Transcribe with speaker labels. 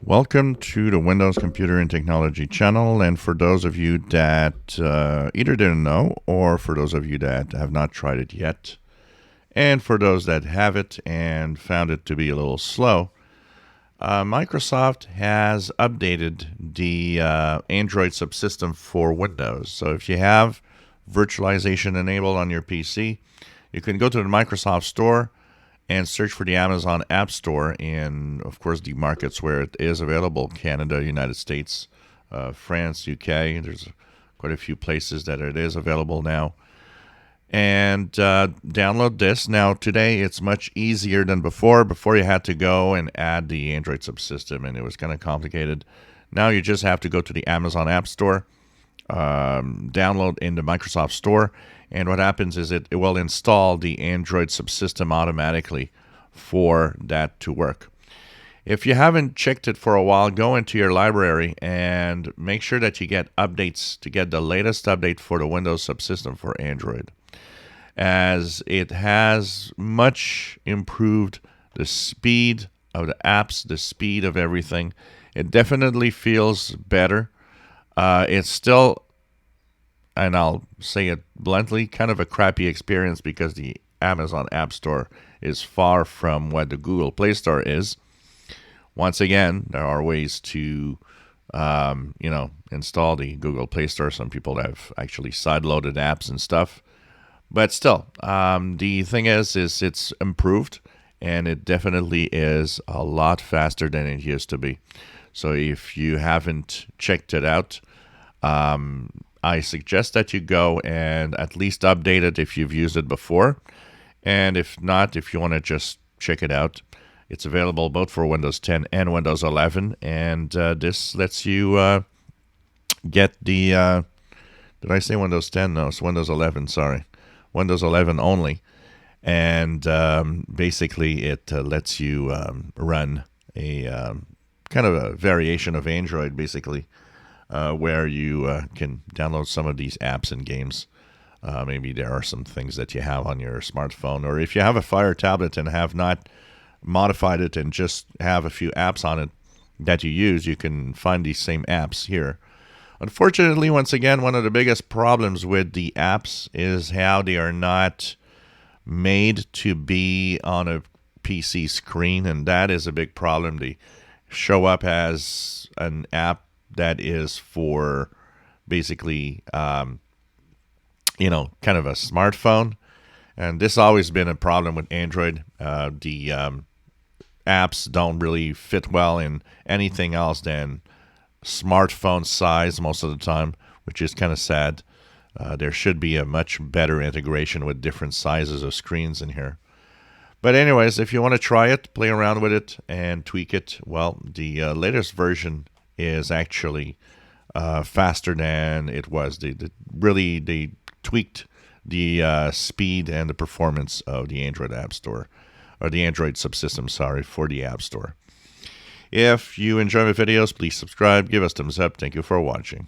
Speaker 1: Welcome to the Windows Computer and Technology channel, and for those of you that either didn't know or for those of you that have not tried it yet, and for those that have it and found it to be a little slow, Microsoft has updated the Android subsystem for Windows. So if you have virtualization enabled on your PC, you can go to the Microsoft Store and search for the Amazon App Store in, of course, the markets where it is available: Canada, United States, France, UK. There's quite a few places that it is available now. And download this. Now, today, it's much easier than before. Before, you had to go and add the Android subsystem, and it was kind of complicated. Now, you just have to go to the Amazon App Store, download in the Microsoft Store, and what happens is it will install the Android subsystem automatically for that to work. If you haven't checked it for a while, go into your library and make sure that you get updates to get the latest update for the Windows subsystem for Android, as it has much improved the speed of the apps, the speed of everything. It definitely feels better. It's still, and I'll say it bluntly, kind of a crappy experience because the Amazon App Store is far from what the Google Play Store is. Once again, there are ways to, install the Google Play Store. Some people have actually side-loaded apps and stuff. But still, the thing is it's improved, and it definitely is a lot faster than it used to be. So if you haven't checked it out, I suggest that you go and at least update it if you've used it before. And if not, if you want to just check it out, it's available both for Windows 10 and Windows 11. And this lets you get the, did I say Windows 10? No, it's Windows 11, sorry. Windows 11 only. And basically it lets you run a kind of a variation of Android, basically, where you can download some of these apps and games. Maybe there are some things that you have on your smartphone, or if you have a Fire tablet and have not modified it and just have a few apps on it that you use, you can find these same apps here. Unfortunately, once again, one of the biggest problems with the apps is how they are not made to be on a PC screen, and that is a big problem. They show up as an app that is for basically, kind of a smartphone. And this has always been a problem with Android. The apps don't really fit well in anything else than smartphone size most of the time, which is kind of sad. There should be a much better integration with different sizes of screens in here. But anyways, if you want to try it, play around with it, and tweak it, well, the latest version is actually faster than it was. They tweaked the speed and the performance of the Android App Store, or the Android subsystem, sorry, for the App Store. If you enjoy my videos, please subscribe, give us thumbs up. Thank you for watching.